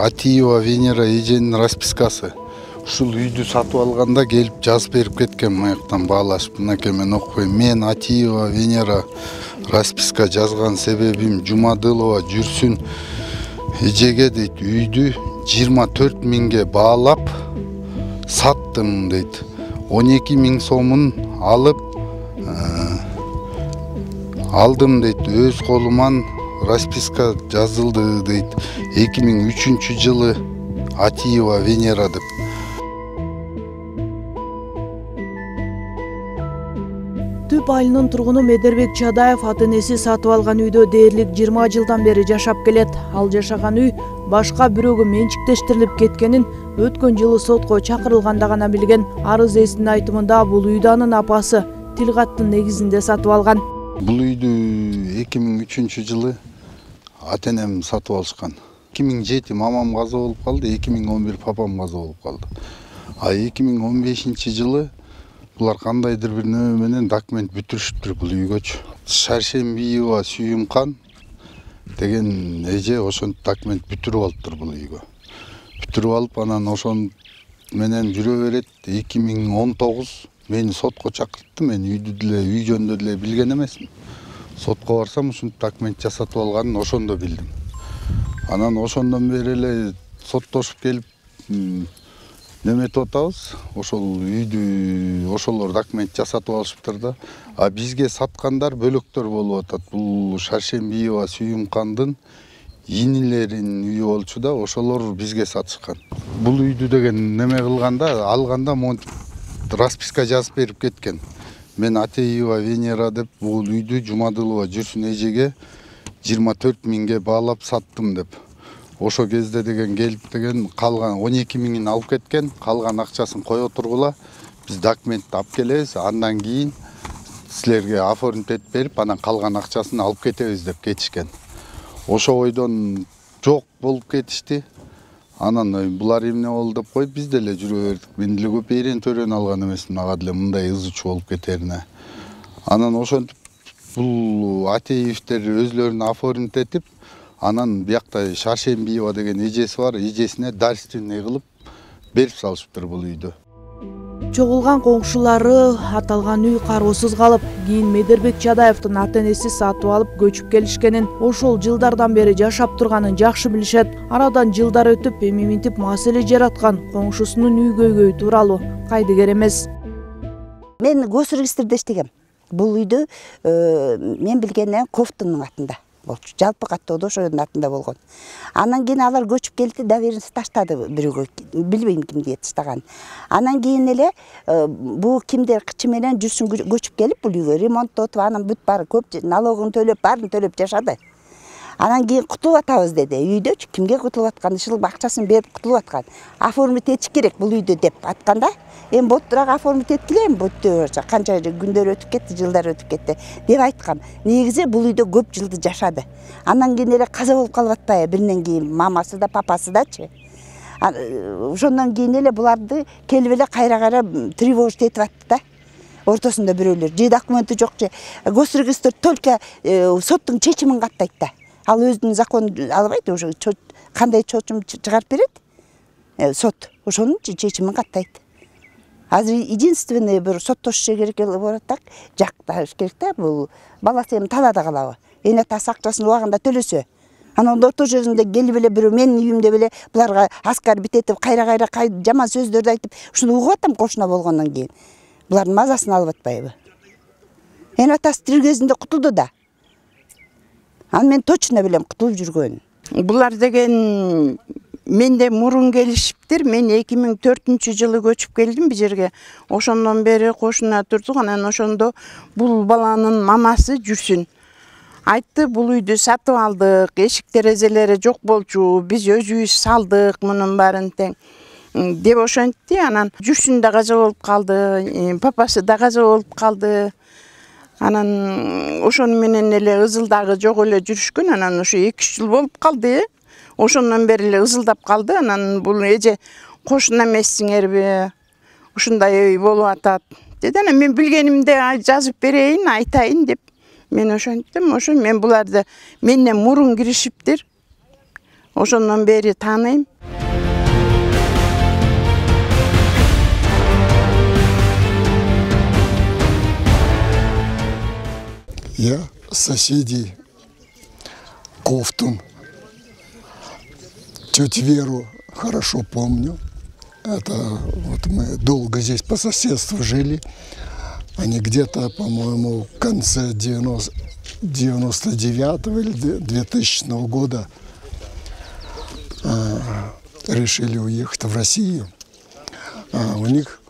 Атиева Венера эженин распискасы. Ушул үйдү сатып алганда келип жазып берип кеткен, маяктан баалашып, мынакей мен окуйм. Мен Атиева Венера расписка жазган себебим Жумадылова Жүрсүн эжеге дейт үйдү 24 миңге баалап саттым дейт. 12 миң сомун алып алдым дейт. Өз колуман расписка жазылды дейт. 2003 жылы Атиева Венера деп. Түп айылынын тургуну Медербек Чадаев ата-энеси сатып алган үйдө дээрлик 20 жылдан бери жашап келет. Ал жашаган үй башка бирөөгө менчиктештирилип кеткенин өткөн жылы сотко чакырылганда гана билген. Арыз ээсинин айтымында бул үйдү анын апасы тилгаттын негизинде сатып алган. Бул үйдү 2003 жылы ата-энем сатып алышкан. 2007 мамам каза болуп калды, 2011 папам каза болуп калды. А 2015 жылы булар кандайдыр бир нөмө менен документ бүтүрүшүптүр бул үйгөчү. Шаршембиева Сүйүмкан деген эже ошентип документ бүтүрүп алыптыр бул үйгө. Бүтүрүп алып, анан ошон менен жүрө берет. 2019 мени сотко чакыртты. Мен үйдү деле, үй жөнүндө деле билген эмесмин. Сотко барсам, ушинтип документ жасатып алганын ошондо билдим. Анан ошондон бери эле соттошуп келип неметип атабыз. Ошол үйдү ошолор документ жасатып алышыптыр да. А бизге саткандар бөлөктөр болуп атат. Бул Шаршембиева Сүйүмкандын инилеринин үйү болчу да, ошолор бизге сатышкан. Бул үйдү деген неме кылганда, алганда монтип расписка жазып берип кеткен. Мен Атиева Венера деп бул үйдү Жумадылова Жүрсүн эжеге 24 миңге баалап саттым деп. Ошо кезде деген келип деген калган 12 миңин алып кеткен, калган акчасын кое тургула. Биз документти алып келебиз, андан кийин силерге оформить этип берип, анан калган акчасын алып кетебиз деп кетишкен. Ошо ойдон жок болуп кетишти. Анан булар эмне болду деп коюп, биз деле жүрө бердик. Мен деле көп эрен төрөнү алган эмесмин, ага деле мындай ызычуу болуп кетерине. Анан ошентип бул Атеевтер өзлөрүн оформить этип, анан биякта Шаршембиева деген эжеси бар, эжесине дарственный кылып берип салышыптыр бул үйдү. Чогулган коңшулары аталган үй кароосуз калып, кийин Медербек Чадаевдин ата-энеси сатып алып көчүп келишкенин, ошол жылдардан бери жашап турганын жакшы билишет. Арадан жылдар өтүп, эми минтип маселе жараткан коңшусунун үй көйгөйү тууралуу кайдыгер эмес. Мен госрегистрде иштегем. Бул үйдү мен билгенден Кофтундун атында болчу. Жалпы каттоодо ошонун атында болгон. Анан кийин алар көчүп келди, доверенность таштады бирөөгө. Билбейм кимге таштаган. Анан кийин эле бул кимдер кычы менен Жүрсүн көчүп келип бул үйгө ремонттотуп, анан бүт баары көп налогун төлөп, баарын төлөп жашады. Анан кийин кутулуп атабыз деди. Үйдөчү кимге кутулуп аткан, ишыл акчасын берип кутулуп аткан. Оформить этиш керек бул үйдү деп атканда, эми боттурак оформить эткилейм, ботту канча күндөр өтүп кетти, жылдар өтүп кетти деп айткан. Негизи бул үйдө көп жылды жашады. Андан кийин эле каза болуп калып атпайбы, биринен кийин мамасы да, папасы дачы. Ошондон кийин эле буларды келип эле кайра тревожить этип атты да. Ортосунда бирөөлөр, же документи жок, же госрегистр только соттун чечимин каттайт да. Ал өзүнүн законун албайт, уже кандай чечим чыгарып берет? Сот ошонун чечимин каттайт. Азыр единственный бир соттошуу керек болот так, жакташ керек да, бул баласы эми талаада калабы. Эне атасы акчасын убагында төлөсө. Анан орто жеринде келип эле бирөө менин үйүмдө беле буларга аскарбит этип, кайра жаман сөздөрдү айтып, ушуну угуп атам кошуна болгондон кийин. Булардын мазасын алып атпайбы? Эне атасы тирүү кезинде кутулду да. Анан мен точно билем кутулуп жүргөнүн. Булар деген менде мурун келишиптир. Мен 2004 жылы көчүп келдим бу жерге. Ошондон бери кошуна турдук. Анан ошондо бул баланын мамасы Жүрсүн айтты, бул үйдү сатып алдык, эшик терезелери жок болчу, биз өзүбүз салдык мунун баарын тең деп ошентти. Анан Жүрсүн да каза болуп калды, папасы да каза болуп калды. Анан ошону менен эле ызылдагы жок эле жүрүшкөн. Анан ошо 2 жыл болуп калды. Ошондон бери эле ызылдап калды. Анан бул эже кошуна эмессиңерби? Ушундай болуп атат деди. Анан мен билгенимди жазып берейин, айтайын деп мен ошенттим. Ошо мен буларды менден мурун киришиптир. ошондон бери тааныйм. Я соседей Ковтун, тетю Веру хорошо помню. Это вот мы долго здесь по соседству жили. Они где-то, по-моему, в конце 99-го или 2000 года решили уехать в Россию. У них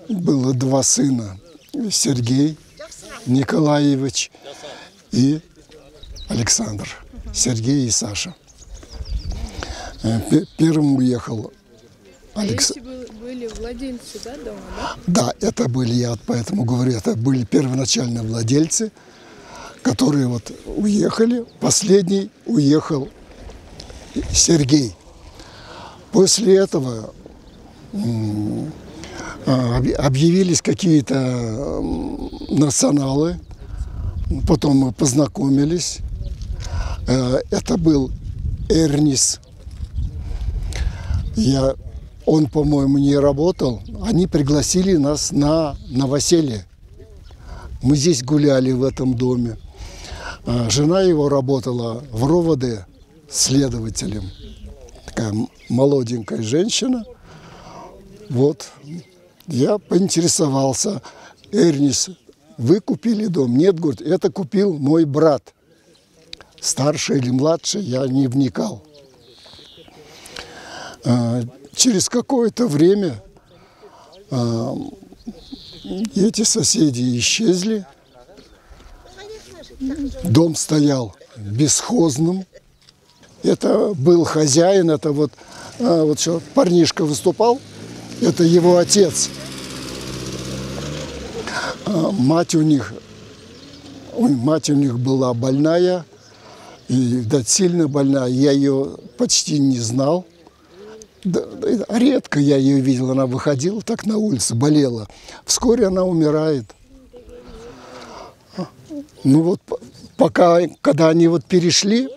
было 2 сына. Сергей Николаевич и Александр. Сергей и Саша. Первым уехал Александр. Были владельцы, да, дома, да? Да, это были, я поэтому говорю, это были первоначальные владельцы, которые вот уехали. Последний уехал Сергей. После этого объявились какие-то националы, потом мы познакомились. Это был Эрнис. Он, по-моему, не работал. Они пригласили нас на новоселье. Мы здесь гуляли в этом доме. Жена его работала в РОВД следователем. Такая молоденькая женщина. Вот. Я поинтересовался. Эрнис, вы купили дом? Нет, говорит, это купил мой брат. Старший или младший, я не вникал. Через какое-то время эти соседи исчезли. Дом стоял бесхозным. Это был хозяин, это вот что парнишка выступал, это его отец. Мать у них была больная, и, видать, сильно больная. Я ее почти не знал. Да, редко я ее видел, она выходила так на улицу, болела. Вскоре она умирает. Ну вот, когда они вот перешли,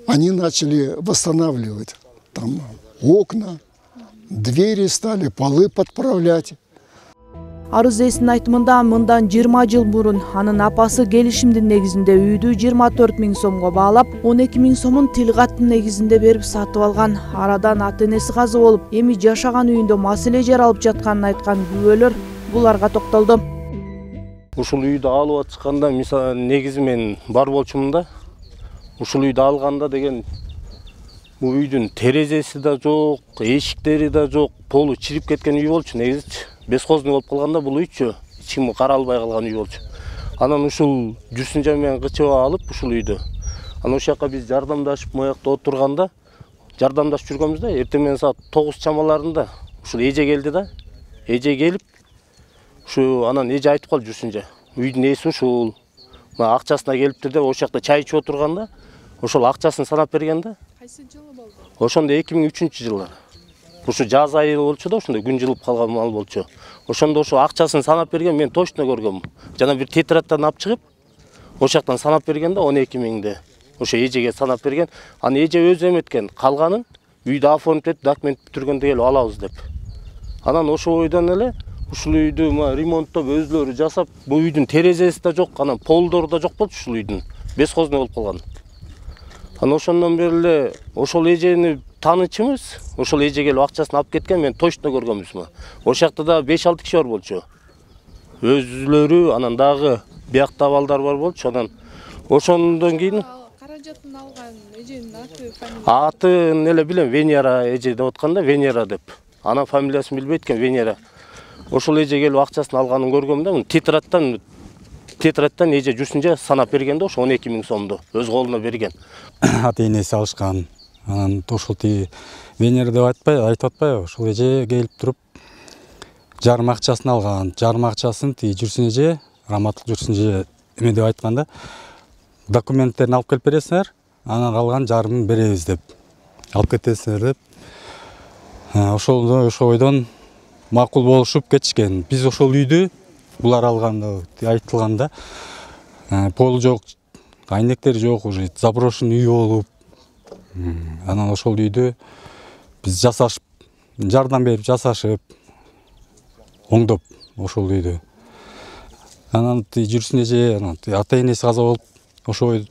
они начали восстанавливать. Там окна, двери стали, полы подправлять. Арыз ээсинин айтымында мындан 20 жыл мурун анын апасы келишимдин негизинде үйдү 24 000 сомго баалап, 12 000 сомун тил каттын негизинде берип сатып алган. Арадан ата-энеси каза болуп, эми жашаган үйүндө маселе жаралып жатканын айткан күбөлөр буларга токтолду. Ушул үйдү алып атышканда, мисалы негизи мен бар болчумун да. Ушул үйдү алганда деген бул үйдүн терезеси да жок, эшиктери да жок, полу чирип кеткен үй болчу негизичи. Бесхозный болуп калганда бул үйчү эч ким каралбай калган үй болчу. Анан ушул Жүрсүнжан менен кычып алып ушул үйдү. Анан ошол жака биз жардамдашып моякта отурганда, жардамдашып жүргөнбүз да, эртең менен саат 9 чамаларында ушул эже келди да. Эже келип, ушу анан эже айтып калды Жүрсүнжан. Үйдүн ээси ушул. Мына акчасына келиптир деп ошол жакта чай ичип отурганда, ошол акчасын санап берген да. Кайсы жылы болду? Ошондо 2003-жылы. Ушу жаз айы болчу да, ошондо күн жылып калган мал болчу. Ошондо ошо акчасын санап берген, мен точно көргөм. Жана бир тетрадьтан алып чыгып, ошол жактан санап берген да 12 000-ди. Ошо эжеге санап берген. Аны эже өзү эметкен, калганын үйдү оформить документ бүтүргөндө келип алабыз деп. Анан ошол ойдон эле ушул үйдү ремонттоп өзлөрү жасап, бул үйдүн терезеси да жок, анан полдору да жок болчу ушул үйдүн. Бесхозный болуп калган. Анан ошондон бери эле ошол эжени таанычыбыз, ошол эже келип акчасын алып кеткен, мен точно көргөнбүз. Ошол жакта да 5-6 киши бар болчу. Өзлөрү, анан дагы биякта балдар бар болчу. Анан ошондон кийин Каражатын алган эженин аты, фамилиясы? Атын эле билем, Венера эже деп атканда, Венера деп. Анан фамилиясын билбейт экен, Венера. Ошол эже келип акчасын алганын көргөм да, тетрадьтан эже Жүрсүнжан санап берген да, ошо 12 000 сомду өз колуна берген. Ата-энеси алышкан. Анан ошол Венера деп айтып атпайбы, ошол эже келип туруп жарым акчасын алган. Жарым акчасын Жүрсүн эже, Раматыл Жүрсүн эже эме деп айтканда, документтерин алып келип бересиңер, анан калган жарымын беребиз деп. Алып кетесиңер деп. Ошол ойдон макул болушуп кетишкен. Биз ошол үйдү булар алганда айтылганда, пол жок, айнектер жок, уже заброшен үй болуп. Анан ошол үйдө биз жасашып, жардам берип жасашып, оңдоп ошол үйдө. Анан жүрүшүнө же ата энеси каза болуп, ошол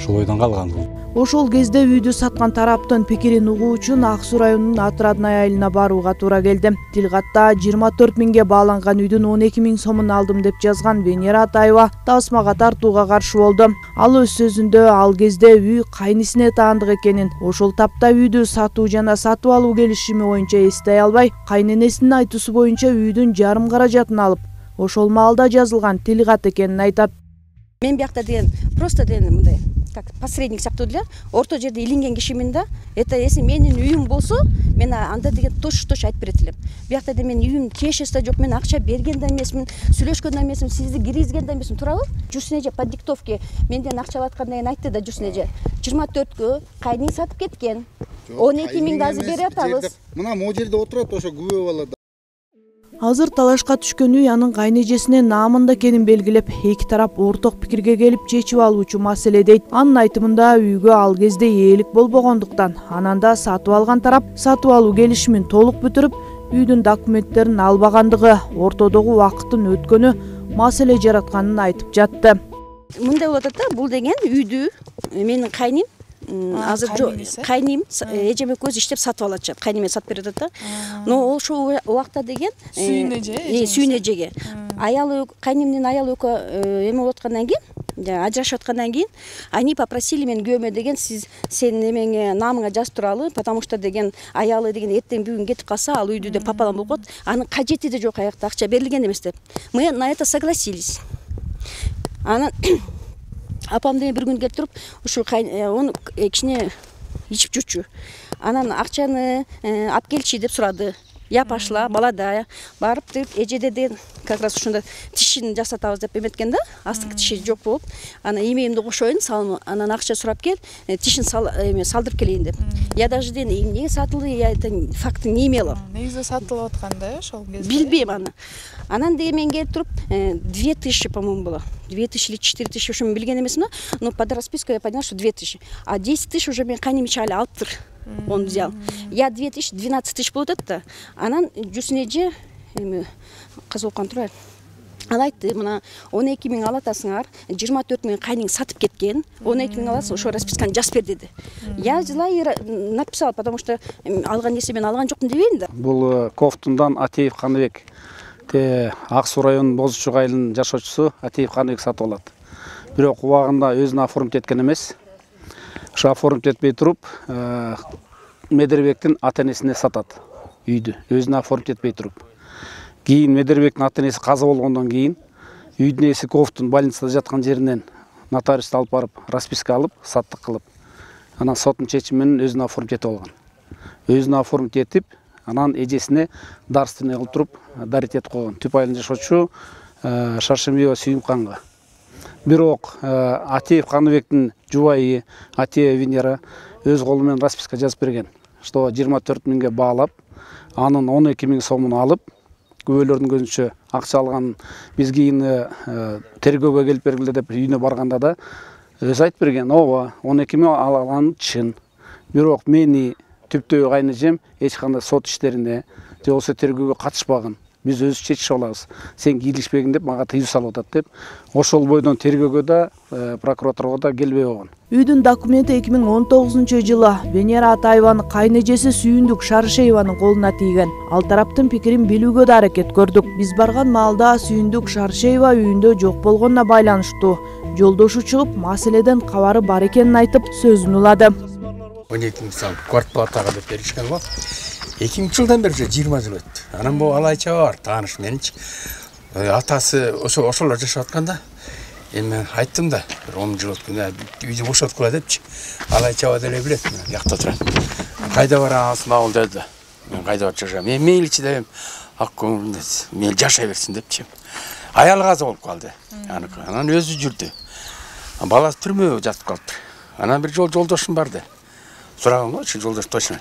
ойдон калган. Ошол кезде үйдү саткан тараптын пикирин угуу үчүн Ак Суу районунун Отрадная айылына барууга туура келди. Тилкатта 24 миңге бааланган үйдүн 12 миң сомун алдым деп жазган Венера Атаева тасмага тартууга каршы болду. Ал өз сөзүндө ал кезде үй кайнисине таандык экенин, ошол тапта үйдү сатуу жана сатып алуу келишими боюнча эстей албай, кайненесинин айтуусу боюнча үйдүн жарым каражатын алып, ошол маалда жазылган тилкат экенин айтат. Мен биякта деген просто деген мындай как посредник сыяктуу эле орто жерде илинген кишимин да. Это если менин үйүм болсо, мен анда деген тош айтып берет элем. Биякта да мен үйүм тиешеси да жок, мен акча берген да эмесмин, сүйлөшкөн да эмесмин, сизди киргизген да эмесмин, туурабы? Жүрсүнеже по диктовке менден акча алаткандан кийин айтты да Жүрсүнеже 24кө кайның сатып кеткен. 12 миңди азыр берип атабыз. Мына могу жерде отурат ошо күбө бала. Азыр талашка түшкөн үй анын кайнежесинин наамында экенин белгилеп, эки тарап орток пикирге келип чечип алуучу маселе дейт. Анын айтымында үйгө ал кезде ээлик болбогондуктан, анан да сатып алган тарап сатып алуу келишимин толук бүтүрүп, үйдүн документтерин албагандыгы, ортодогу убакыттын өткөнү маселе жаратканын айтып жатты. Мындай болот да, бул деген үйдү менин кайным азыр кайным эжеме көз иштеп сатып алат, кайныме сатып берет да. Но ошол убакта деген сүйүн эжеге аялы, кайнымдын аялы экөө эме болуп аткандан кийин, ажырашып аткандан кийин, они попросили мен күйөөмө деген сен эмеңе наамыңа жазып туралы, потому что деген аялы деген эртең бүгүн кетип калса, ал үйдү деп папалам болуп калат. Анын кажети да жок, аякта акча берилген эмес деп. Мы на это согласились. Анан апам деген бир күн келип туруп, ушу onu кичине ичип жүрчү. Анан акчаны алып келчи деп сурады. Я пошла, молодая, барып туруп, эжеде деген как раз ушунда тишин жасатабыз деп эметкен да, астыңкы тиши жок болуп, анан имеемди кошоюн, салым, анан акча сурап кел, тишин салдырып келейин деп. Я даже деген эмнеге сатылды, я это фактын не имела. Негизи сатылып атканда ошол кезде. Билбейм аны. Анан деген мен келип туруп, 2000, по-моему, было. 2000 или 4000, ошону билген эмесмин, но под расписку я поняла, что 2000. А 10 000 уже мен кайнымча али алыптыр. Он взял. Я 2000, 12 000 болот да. Анан Жүрсүнеже кыз оккан турар. Ал айтты, мына 12 миң алатасыңар, 24 миң кайның сатып кеткен, 12 миң аласың, ошо расписканы жазып бер деди. Я взяла и написала, потому что алган нерсе мен алган жокмун дебейин да. Бул Кофтундан Атиев Каныбек, Ак Суу районунун Бозучук айылынын жашоочусу Атиев Каныбек сатып алат. Бирок убагында өзүнө оформить эткен эмес. Ошо оформить этпей туруп, Медербектин ата энесине сатат үйдү, өзүнө оформить этпей туруп. Кийин Медербектин ата энеси каза болгондон кийин үйдүн ээси Кофтун больницада жаткан жеринен нотариусту алып барып, расписка алып, саттык кылып, анан соттун чечими менен өзүнө оформить этип алган. Өзүнө оформить этип, анан эжесине дарственный кылып туруп, дарить этип койгон. Түп айылын жашоочу Шаршембиева Сүйүмканга. Бирок Атиев Каныбектин жубайы Атиева Венера өз колу менен расписка жазып берген, что 24 миңге баалап, анын 12 миң сомун алып, күбөлөрдүн көзүнчө акча алган. Биз кийин тергөөгө келип бергиле деп үйүнө барганда да өзү айтып берген, ооба, 12 миң алган чын. Бирок мени түптөбү кайнэжем эч кандай сот иштерине же болбосо тергөөгө катышпаган. Биз өзү чечип алабыз. Сен кийлишпегин деп мага тыюу салып атат деп. Ошол бойдон тергөөгө да, прокуратурага да келбей койгон. Үйдүн документи 2019-жылы Венера Атаеванын кайнэжеси Сүйүндүк Шаршееванын колуна тийген. Ал тараптын пикирин билүүгө да аракет көрдүк. Биз барган маалда Сүйүндүк Шаршеева үйүндө жок болгонуна байланыштуу жолдошу чыгып, маселеден кабары бар экенин айтып, сөзүн улады. 12 миң квартплатага деп беришкен го. 2000 жылдан бери 20 жыл өттү. Анан бул алайча бар, тааныш менчи. Атасы ошолор жашап атканда, мен айттым да, 10 жыл өткөн, үйдү бошоткула депчи. Алайча деле билет, жакта турат. Кайда барасың ауыл деди. Мен кайда барып жашайм. Мен мейличи дебем, ак көңүлүндө мейл жашай берсин депчи. Аял каза болуп калды. Анан өзү жүрдү. Баласы түрмөгө жатып калды. Анан бир жолдошум барды. Сураган го, жолдош точно.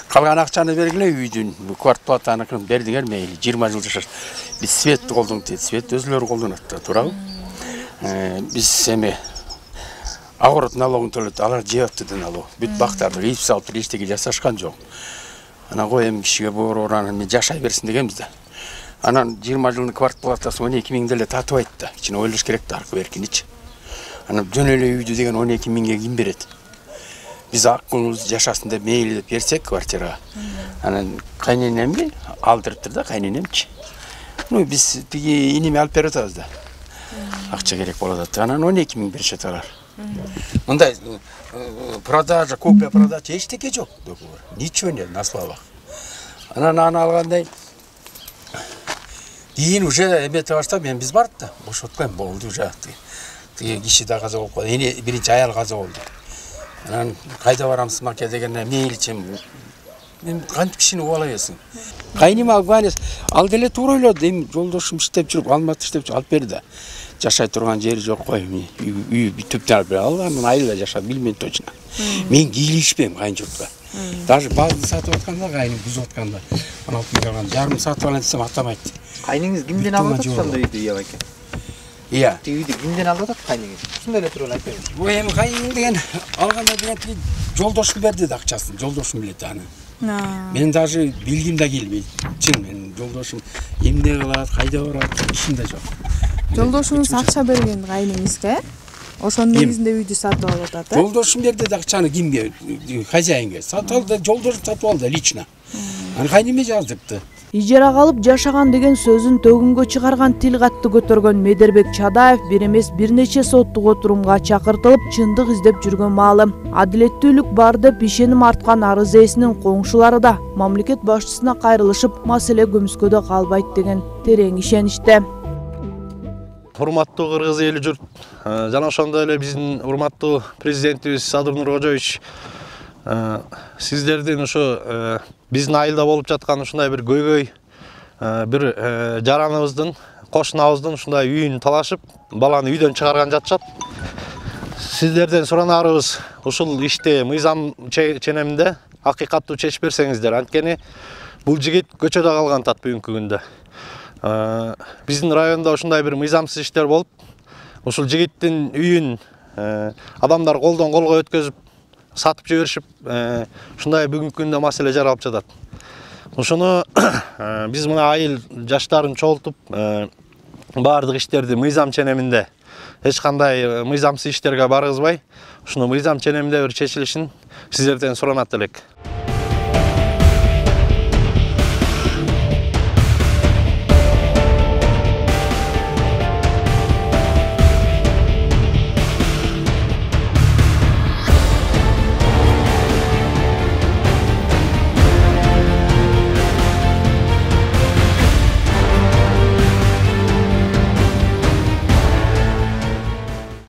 Калган акчаны бергиле, үйдүн квартплатаны бердиңер мейли, 20 жыл жашаш. Биз светти колдонуп дейт, свет өзүлөрү колдонот да, туурабы? Биз эме огород налогун төлөйт, алар жеп атты налог. Бүт бактарды рейп салып, эчтеке жасашкан жок. Анан кой эми кишиге боор анан жашай берсин дегенбиз да. Анан 20 жылдын квартплатасы 12 миң деле татып айтты. Кичине ойлош керек да аркы беркиничи. Анан жөн эле үйдү деген 12 миңге ким берет? Биз акылыбыз жашасын деп мейли деп берсек квартирага. Анан кайненемге алдырыптыр да, кайненемчи. Ну биз тиги инеме алып берип атабыз да. Акча керек болот атты. Анан 12 миң беришет алар. Мындай продажа, купля-продажа эчтеке жок. Ничего нет на словах. Анан аны алгандай кийин уже эмете баштап мен биз бардык да, бошоткон болду уже. Тиги киши да каза болуп калды. Эне биринчи аял каза болду. Анан кайда барамсыз маке дегенде мейличим. Мен кантип кишини угала берсиң. Кайнем алган ал деле туура ойлоду. Эми жолдошум иштеп жүрүп, Алматыда иштеп жүрүп алып берди да. Жашай турган жери жок кой. Үй түптөн алып берди. Алган айылда жашап билбейм точно. Мен кийлишпейм кайынжуртка. Даже базды сатып атканда кайным бузуп атканда. Анан алып келган жарым сатып алайын десем атамайт. Кайныңыз кимден алып атат ошондой үйдү, Ия байке? Ия. Тиги үйдү кимден алып атат кайныңыз? Ушундай эле туруп айтып бериңиз. Бу эми кайын деген алганда деген жолдошум берди да акчасын. Жолдошум билет аны. Мен даже билгим да келбейт. Чын мен жолдошум эмне кылат, кайда барат, ишин да жок. Жолдошуңуз акча берген кайныңызга, ошонун негизинде үйдү сатып алып атат. Жолдошум берди да акчаны кимге? Хозяинге. Сатып алды, жолдошум сатып алды лично. Аны кайнеме жаздырыпты. Ижарага алып жашаган деген сөзүн төгүнгө чыгарган тил катты көтөргөн Медербек Чадаев бир эмес бир нече соттук отурумга чакыртылып, чындык издеп жүргөн маалы. Адилеттүүлүк бар деп ишеним арткан арыз ээсинин коңшулары да мамлекет башчысына кайрылышып, маселе көмүскөдө калбайт деген терең ишениште. Урматтуу кыргыз эли журт, жана ошондой эле биздин урматтуу президентибиз Садыр Нуркожоевич, сиздердин ушу биздин айылда болуп жаткан ушундай бир көйгөй, бир жараныбыздын, кошунабыздын ушундай үйүн талашып, баланы үйдөн чыгарган жатышат. Сиздерден суранарыбыз ушул иште мыйзам ченеминде акыйкаттуу чечип берсеңиздер. Анткени бул жигит көчөдө калган тат бүгүнкү күндө. Биздин районда ушундай бир мыйзамсыз иштер болуп, ушул жигиттин үйүн адамдар колдон колго өткөзүп сатып жиберишип, ушундай бүгүнкү күндө маселе жаралып жатат. Ушуну биз мына айыл жаштарын чогултуп, баардык иштерди мыйзам ченеминде, эч кандай мыйзамсыз иштерге баргызбай, ушуну мыйзам ченеминде бир чечилишин сиздерден суранат элек.